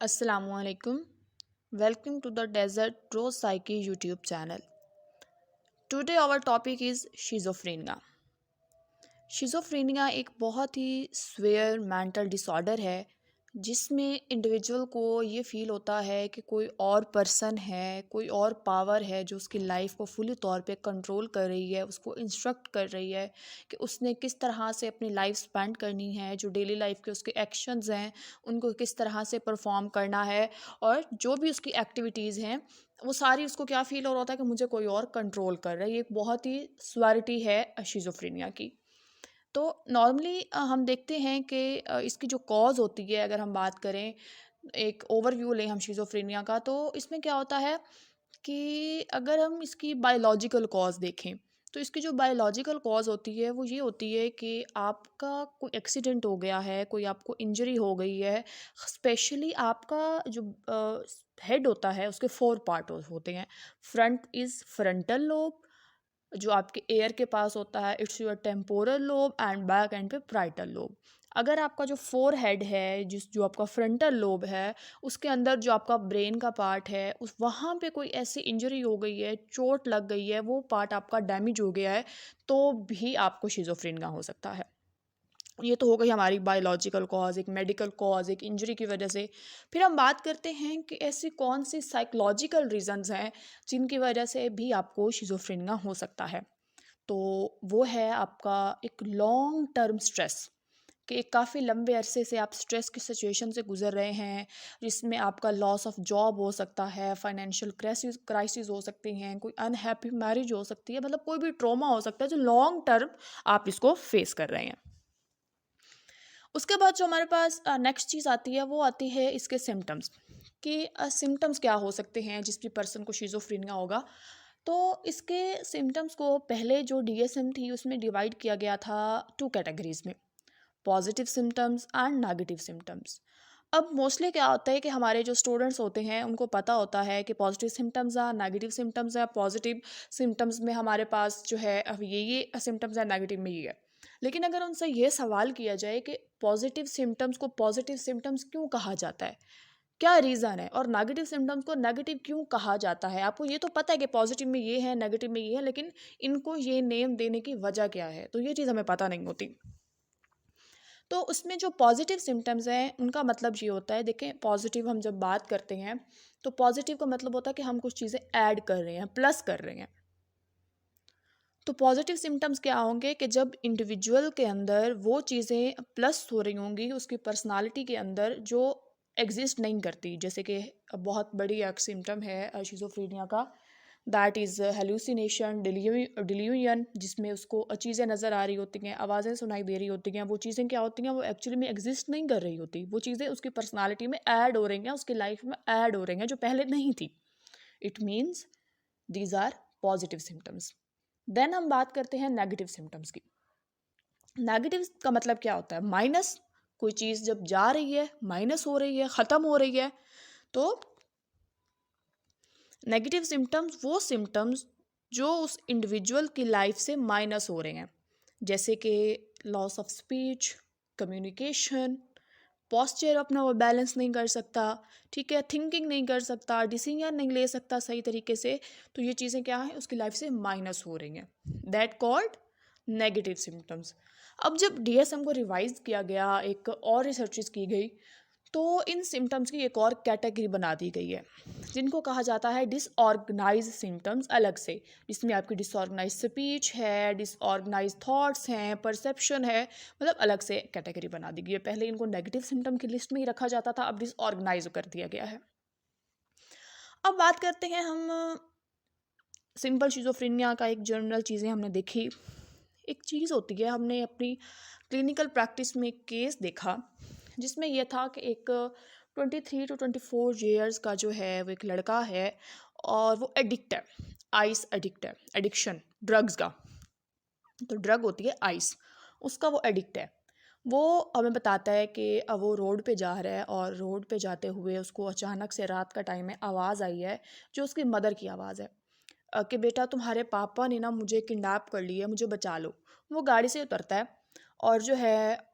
Assalamualaikum. Welcome to the Desert Rose Psyche YouTube channel. Today our topic is schizophrenia. Schizophrenia एक बहुत ही swear mental disorder है जिसमें individual को ये feel होता है कि कोई और पर्सन है, कोई और पावर है जो उसकी लाइफ को फुली तौर पे कंट्रोल कर रही है, उसको इंस्ट्रक्ट कर रही है कि उसने किस तरह से अपनी लाइफ स्पेंड करनी है, जो डेली लाइफ के उसके एक्शंस हैं, उनको किस तरह से परफॉर्म करना है और जो भी उसकी एक्टिविटीज़ हैं, वो सारी उसको क्या फ़ील हो रहा होता है कि मुझे कोई और कंट्रोल कर रहा है। ये एक बहुत ही स्वेरिटी है शिज़ोफ्रेनिया की। तो नॉर्मली हम देखते हैं कि इसकी जो कॉज़ होती है, अगर हम बात करें, एक ओवरव्यू लें हम शिज़ोफ्रेनिया का, तो इसमें क्या होता है कि अगर हम इसकी बायोलॉजिकल कॉज़ देखें, तो इसकी जो बायोलॉजिकल कॉज़ होती है वो ये होती है कि आपका कोई एक्सीडेंट हो गया है, कोई आपको इंजरी हो गई है। स्पेशली आपका जो हेड होता है उसके 4 पार्ट होते हैं। फ्रंट इज़ फ्रंटल लोब, जो आपके एयर के पास होता है it's your temporal lobe, and back and पे प्राइटल लोब। अगर आपका जो फोर हेड है, जो आपका फ्रंटल लोब है, उसके अंदर जो आपका ब्रेन का पार्ट है, उस वहाँ पे कोई ऐसी इंजरी हो गई है, चोट लग गई है, वो पार्ट आपका डैमेज हो गया है, तो भी आपको शिज़ोफ्रेनिया हो सकता है। ये तो हो गई हमारी बायोलॉजिकल कॉज, एक मेडिकल कॉज, एक इंजरी की वजह से। फिर हम बात करते हैं कि ऐसी कौन सी साइकोलॉजिकल रीजंस हैं जिनकी वजह से भी आपको शिज़ोफ्रेनिया हो सकता है। तो वो है आपका एक लॉन्ग टर्म स्ट्रेस, कि एक काफ़ी लंबे अरसे से आप स्ट्रेस की सिचुएशन से गुजर रहे हैं, जिसमें आपका लॉस ऑफ जॉब हो सकता है, फाइनेंशियल क्राइसिस हो सकती हैं, कोई अनहैप्पी मैरिज हो सकती है, मतलब कोई भी ट्रॉमा हो सकता है जो लॉन्ग टर्म आप इसको फेस कर रहे हैं। उसके बाद जो हमारे पास नेक्स्ट चीज़ आती है, वो आती है इसके सिम्टम्स, कि सिम्टम्स क्या हो सकते हैं जिस भी पर्सन को शिज़ोफ्रेनिया होगा। तो इसके सिम्टम्स को पहले जो डीएसएम थी उसमें डिवाइड किया गया था 2 कैटेगरीज़ में, positive symptoms and negative symptoms. अब मोस्टली क्या होता है कि हमारे जो स्टूडेंट्स होते हैं उनको पता होता है कि पॉजिटिव सिम्टम्स है, नेगेटिव सिम्टम्स है। पॉजिटिव सिम्टम्स में हमारे पास जो है अब ये सिम्टम्स है, नेगेटिव में ये है। लेकिन अगर उनसे ये सवाल किया जाए कि पॉजिटिव सिम्टम्स को पॉजिटिव सिम्टम्स क्यों कहा जाता है, क्या रीज़न है, और नेगेटिव सिम्टम्स को नेगेटिव क्यों कहा जाता है, आपको ये तो पता है कि पॉजिटिव में ये है, नेगेटिव में ये है, लेकिन इनको ये नेम देने की वजह क्या है, तो ये चीज़ हमें पता नहीं होती। तो उसमें जो पॉजिटिव सिम्टम्स हैं उनका मतलब ये होता है, देखें, पॉजिटिव हम जब बात करते हैं तो पॉजिटिव का मतलब होता है कि हम कुछ चीज़ें ऐड कर रहे हैं, प्लस कर रहे हैं। तो पॉजिटिव सिम्टम्स क्या होंगे कि जब इंडिविजुअल के अंदर वो चीज़ें प्लस हो रही होंगी उसकी पर्सनालिटी के अंदर, जो एग्जिस्ट नहीं करती। जैसे कि बहुत बड़ी एक सिम्टम है शिज़ोफ्रेनिया का, दैट इज़ हेलुसिनेशन, डिल्यूजन, जिसमें उसको चीज़ें नज़र आ रही होती हैं, आवाज़ें सुनाई दे रही होती हैं। वो चीज़ें क्या होती हैं, वो एक्चुअली में एग्जिस्ट नहीं कर रही होती, वो चीज़ें उसकी पर्सनालिटी में ऐड हो रही हैं, उसकी लाइफ में ऐड हो रही हैं जो पहले नहीं थी। It means these are positive symptoms. देन हम बात करते हैं नेगेटिव सिम्टम्स की। नेगेटिव का मतलब क्या होता है, माइनस। कोई चीज़ जब जा रही है, माइनस हो रही है, ख़त्म हो रही है, तो नेगेटिव सिम्टम्स वो सिम्टम्स जो उस इंडिविजुअल की लाइफ से माइनस हो रहे हैं, जैसे कि loss of speech, communication, posture अपना वो बैलेंस नहीं कर सकता, ठीक है, थिंकिंग नहीं कर सकता, डिसीजन नहीं ले सकता सही तरीके से। तो ये चीज़ें क्या हैं, उसकी लाइफ से माइनस हो रही हैं, दैट कॉल्ड नेगेटिव सिम्टम्स। अब जब डीएसएम को रिवाइज किया गया, एक और रिसर्चेस की गई, तो इन सिम्टम्स की एक और कैटेगरी बना दी गई है जिनको कहा जाता है डिसऑर्गेनाइज सिम्टम्स, अलग से, जिसमें आपकी डिसऑर्गेनाइज स्पीच है, डिसऑर्गेनाइज थॉट्स हैं, परसेप्शन है, मतलब अलग से कैटेगरी बना दी गई है। पहले इनको नेगेटिव सिम्टम की लिस्ट में ही रखा जाता था, अब डिसऑर्गेनाइज कर दिया गया है। अब बात करते हैं हम सिंपल शिज़ोफ्रेनिया का, एक जनरल चीज़ें हमने देखी। एक चीज़ होती है, हमने अपनी क्लिनिकल प्रैक्टिस में एक केस देखा जिसमें यह था कि एक 23 to 24 ईयर्स का जो है वो एक लड़का है, और वो एडिक्ट है, आइस एडिक्ट है, एडिक्शन ड्रग्स का। तो ड्रग होती है आइस, उसका वो एडिक्ट है। वो हमें बताता है कि अब वो रोड पे जा रहा है, और रोड पे जाते हुए उसको अचानक से रात का टाइम है, आवाज़ आई है जो उसकी मदर की आवाज़ है, कि बेटा तुम्हारे पापा ने ना मुझे किडनैप कर लिया है, मुझे बचा लो। वो गाड़ी से उतरता है और जो है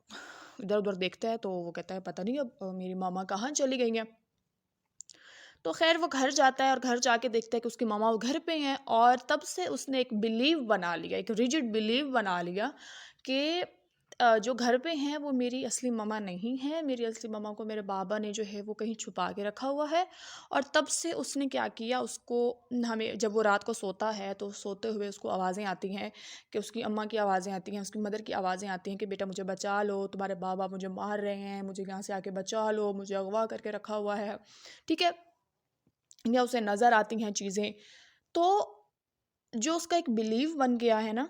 इधर उधर देखता है, तो वो कहता है पता नहीं अब मेरी मामा कहाँ चली गई हैं। तो खैर वो घर जाता है और घर जाके देखता है कि उसकी मम्मा वो घर पे हैं, और तब से उसने एक बिलीव बना लिया, एक रिजिड बिलीव बना लिया कि जो घर पे हैं वो मेरी असली मम्मा नहीं है, मेरी असली मम्मा को मेरे बाबा ने जो है वो कहीं छुपा के रखा हुआ है। और तब से उसने क्या किया, उसको हमें जब वो रात को सोता है तो सोते हुए उसको आवाज़ें आती हैं कि उसकी अम्मा की आवाज़ें आती हैं, उसकी मदर की आवाज़ें आती हैं कि बेटा मुझे बचा लो, तुम्हारे बाबा मुझे मार रहे हैं, मुझे यहाँ से आके बचा लो, मुझे अगवा करके रखा हुआ है। ठीक है, या उसे नज़र आती हैं चीज़ें। तो जो उसका एक बिलीव बन गया है ना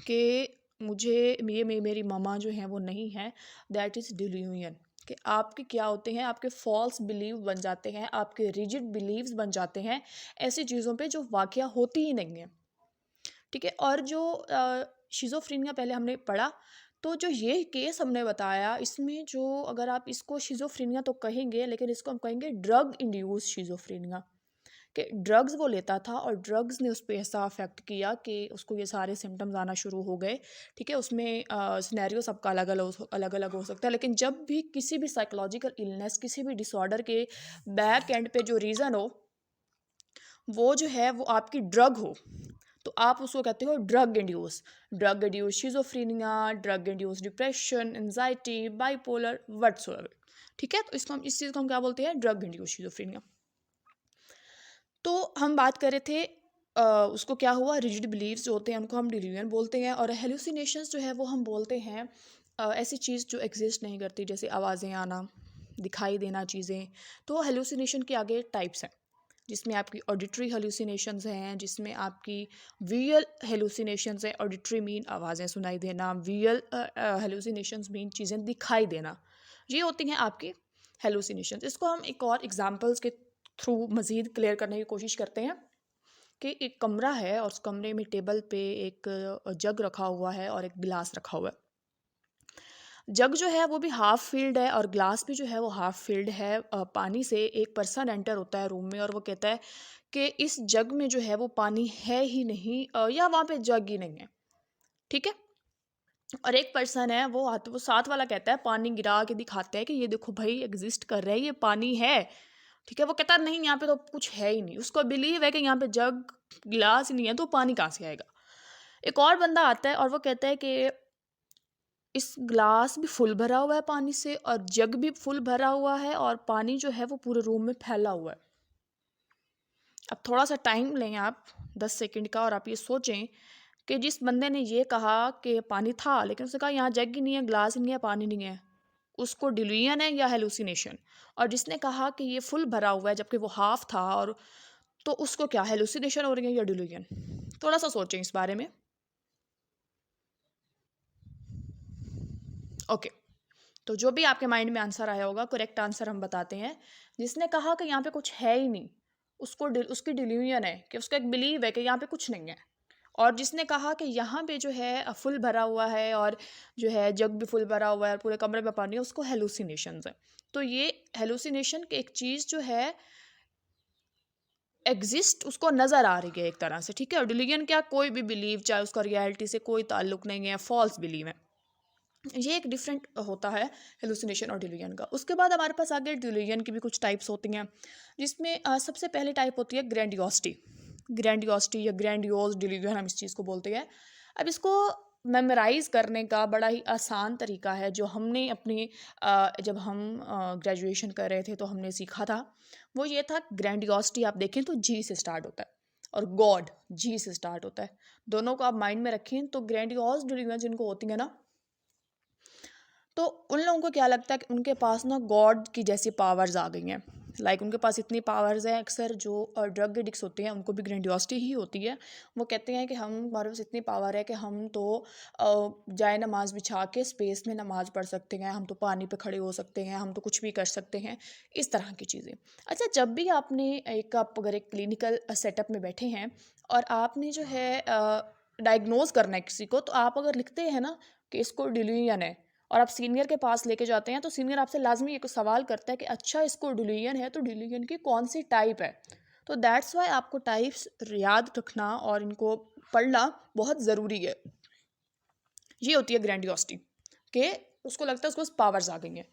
कि मुझे मेरी मम्मा जो है वो नहीं है, दैट इज़ डिल्यूजन। कि आपके क्या होते हैं, आपके फॉल्स बिलीव बन जाते हैं, आपके रिजिड बिलीव्स बन जाते हैं ऐसी चीज़ों पे जो वाकया होती ही नहीं है। ठीक है, और जो शिज़ोफ्रेनिया पहले हमने पढ़ा, तो जो ये केस हमने बताया इसमें जो, अगर आप इसको शिज़ोफ्रेनिया तो कहेंगे, लेकिन इसको हम कहेंगे ड्रग इंड्यूस शिज़ोफ्रेनिया। कि ड्रग्स वो लेता था और ड्रग्स ने उस पे ऐसा अफेक्ट किया कि उसको ये सारे सिम्टम्स आना शुरू हो गए। ठीक है, उसमें सिनेरियो सबका अलग अलग हो सकता है, लेकिन जब भी किसी भी साइकोलॉजिकल इलनेस, किसी भी डिसऑर्डर के बैक एंड पे जो रीज़न हो, वो जो है वो आपकी ड्रग हो, तो आप उसको कहते हो drug induce schizophrenia, drug induce depression, anxiety, bipolar whatsoever. ठीक है, तो इसको हम, इस चीज़ को हम क्या बोलते हैं, ड्रग इंड्यूस शिज़ोफ्रेनिया। तो हम बात कर रहे थे उसको क्या हुआ, रिजिड बिलीव्स जो होते हैं उनको हम डिल्यूजन बोलते हैं, और हेलुसिनेशंस जो है वो हम बोलते हैं ऐसी चीज़ जो एग्जिस्ट नहीं करती, जैसे आवाज़ें आना, दिखाई देना चीज़ें। तो हेलुसिनेशन के आगे टाइप्स हैं, जिसमें आपकी ऑडिटरी हेलुसिनेशंस हैं, जिसमें आपकी विजुअल हेलुसिनेशंस हैं। ऑडिटरी मीन आवाज़ें सुनाई देना, विजुअल हेलुसिनेशंस मीन चीज़ें दिखाई देना। ये होती हैं आपकी हेलुसिनेशंस। इसको हम एक और एग्जांपल्स के थ्रू मज़ीद क्लियर करने की कोशिश करते हैं कि एक कमरा है और उस कमरे में टेबल पे एक जग रखा हुआ है और एक गिलास रखा हुआ है। जग जो है वो भी हाफ फिल्ड है और ग्लास भी जो है वो हाफ फिल्ड है पानी से। एक पर्सन एंटर होता है रूम में और वो कहता है कि इस जग में जो है वो पानी है ही नहीं, या वहाँ पे जग ही नहीं है। ठीक है, और एक पर्सन है वो साथ वाला कहता है, पानी गिरा के दिखाता है कि ये देखो भाई एग्जिस्ट कर रहा है, ये पानी है। ठीक है, वो कहता है नहीं यहाँ पे तो कुछ है ही नहीं, उसको बिलीव है कि यहाँ पे जग गिलास ही नहीं है तो पानी कहाँ से आएगा। एक और बंदा आता है और वो कहता है कि इस ग्लास भी फुल भरा हुआ है पानी से और जग भी फुल भरा हुआ है और पानी जो है वो पूरे रूम में फैला हुआ है। अब थोड़ा सा टाइम लें आप 10 सेकंड का और आप ये सोचें कि जिस बंदे ने ये कहा कि पानी था, लेकिन उसने कहा यहाँ जग ही नहीं है, ग्लास ही नहीं है, पानी नहीं है, उसको डिल्यूजन है या हेलुसिनेशन। और जिसने कहा कि ये फुल भरा हुआ है जबकि वो हाफ था, और तो उसको क्या हेलुसिनेशन हो रही है या डिल्यूजन। थोड़ा सा सोचें इस बारे में। ओके, तो जो भी आपके माइंड में आंसर आया होगा, करेक्ट आंसर हम बताते हैं। जिसने कहा कि यहाँ पे कुछ है ही नहीं, उसकी डिल्यूजन है, कि उसका एक बिलीव है कि यहाँ पे कुछ नहीं है। और जिसने कहा कि यहाँ पे जो है फुल भरा हुआ है और जो है जग भी फुल भरा हुआ है और पूरे कमरे में पानी है, उसको हेलुसिनेशंस है। तो ये हेलुसिनेशन की एक चीज़ जो है एग्जिस्ट, उसको नज़र आ रही है एक तरह से। ठीक है, और डिलीजन क्या, कोई भी बिलीव, चाहे उसका रियलिटी से कोई ताल्लुक नहीं है, फॉल्स बिलीव है। ये एक डिफरेंट होता है हेलुसिनेशन और डिलीजन का। उसके बाद हमारे पास आगे डिलीजन की भी कुछ टाइप्स होती हैं, जिसमें सबसे पहले टाइप होती है ग्रैंडियोसिटी या ग्रैंडियोज डिलीजन, हम इस चीज़ को बोलते हैं। अब इसको मेमोराइज करने का बड़ा ही आसान तरीका है, जो हमने अपनी जब हम ग्रेजुएशन कर रहे थे तो हमने सीखा था। वो ये था, ग्रैंडियोसिटी आप देखें तो जी से स्टार्ट होता है और गॉड जी से स्टार्ट होता है। दोनों को आप माइंड में रखें तो ग्रैंडियोज डिलीजन जिनको होती है ना, तो उन लोगों को क्या लगता है कि उनके पास ना गॉड की जैसी पावर्स आ गई हैं। लाइक उनके पास इतनी पावर्स हैं। अक्सर जो ड्रग एडिक्ट्स होते हैं उनको भी ग्रेंडियोसिटी ही होती है। वो कहते हैं कि हमारे पास इतनी पावर है कि हम तो जाए नमाज बिछा के स्पेस में नमाज पढ़ सकते हैं, हम तो पानी पे खड़े हो सकते हैं, हम तो कुछ भी कर सकते हैं, इस तरह की चीज़ें। अच्छा, जब भी आपने आप अगर एक क्लिनिकल सेटअप में बैठे हैं और आपने जो है डायग्नोज करना है किसी को, तो आप अगर लिखते हैं ना कि इसको डिल्यूजन है और आप सीनियर के पास लेके जाते हैं, तो सीनियर आपसे लाजमी एक सवाल करता है कि अच्छा इसको डिलीजन है तो डिलीजन की कौन सी टाइप है। तो दैट्स वाई आपको टाइप्स याद रखना और इनको पढ़ना बहुत ज़रूरी है। ये होती है ग्रैंडियोसिटी, कि उसको लगता है उसको पावर्स आ गई हैं।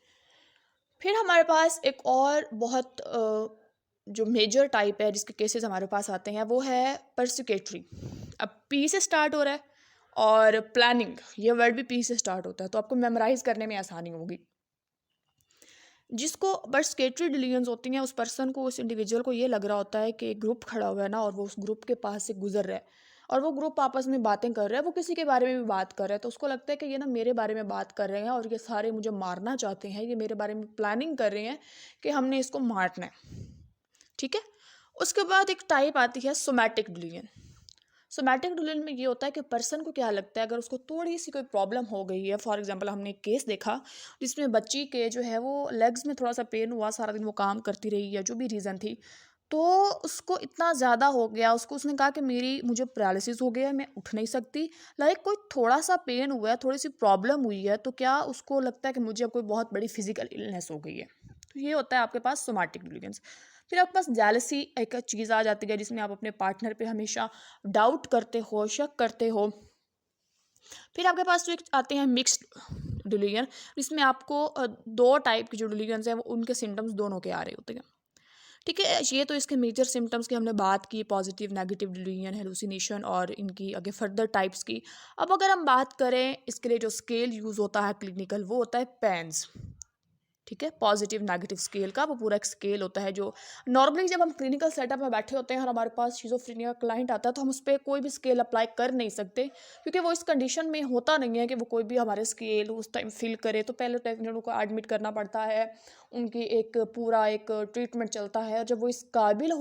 फिर हमारे पास एक और बहुत जो मेजर टाइप है जिसके केसेस हमारे पास आते हैं वो है पर्सिकेटरी। अब पी से स्टार्ट हो रहा है और प्लानिंग, ये वर्ड भी पी से स्टार्ट होता है, तो आपको मेमोराइज करने में आसानी होगी। जिसको पर्सिकेटरी डिलीजन्स होती हैं, उस पर्सन को, उस इंडिविजुअल को ये लग रहा होता है कि एक ग्रुप खड़ा हुआ है ना, और वो उस ग्रुप के पास से गुजर रहा है और वो ग्रुप आपस में बातें कर रहा है, वो किसी के बारे में भी बात कर रहा है, तो उसको लगता है कि ये ना मेरे बारे में बात कर रहे हैं और ये सारे मुझे मारना चाहते हैं, ये मेरे बारे में प्लानिंग कर रहे हैं कि हमने इसको मारना है। ठीक है। उसके बाद एक टाइप आती है सोमैटिक डिलीजन। सोमैटिक डिलीजन में ये होता है कि पर्सन को क्या लगता है, अगर उसको थोड़ी सी कोई प्रॉब्लम हो गई है, फॉर एग्जांपल हमने एक केस देखा जिसमें बच्ची के जो है वो लेग्स में थोड़ा सा पेन हुआ, सारा दिन वो काम करती रही या जो भी रीज़न थी, तो उसको इतना ज़्यादा हो गया, उसने कहा कि मुझे पैरालिसिस हो गया है, मैं उठ नहीं सकती। लाइक कोई थोड़ा सा पेन हुआ है, थोड़ी सी प्रॉब्लम हुई है, तो क्या उसको लगता है कि मुझे अब कोई बहुत बड़ी फिजिकल इलनेस हो गई है। तो ये होता है आपके पास सोमैटिक डिलीजन्स। फिर आपके पास जेलसी एक चीज़ आ जाती है जिसमें आप अपने पार्टनर पे हमेशा डाउट करते हो, शक करते हो। फिर आपके पास जो एक आते हैं मिक्स्ड डिलीजन, जिसमें आपको दो टाइप के जो डिलीजन्स हैं वो उनके सिम्टम्स दोनों के आ रहे होते हैं। ठीक है, ये तो इसके मेजर सिम्टम्स की हमने बात की, पॉजिटिव नेगेटिव डिलीजन, हेलुसिनेशन और इनकी आगे फर्दर टाइप्स की। अब अगर हम बात करें इसके लिए जो स्केल यूज़ होता है क्लिनिकल, वो होता है पैंस। ठीक है, पॉजिटिव नेगेटिव स्केल का वो पूरा एक स्केल होता है जो नॉर्मली जब हम क्लिनिकल सेटअप में बैठे होते हैं और हमारे पास शिज़ोफ्रेनिया का क्लाइंट आता है तो हम उस पर कोई भी स्केल अप्लाई कर नहीं सकते, क्योंकि वो इस कंडीशन में होता नहीं है कि वो कोई भी हमारे स्केल उस टाइम फिल करे। तो पहले टाइम उनको एडमिट करना पड़ता है, उनकी एक पूरा एक ट्रीटमेंट चलता है, और जब वो इस काबिल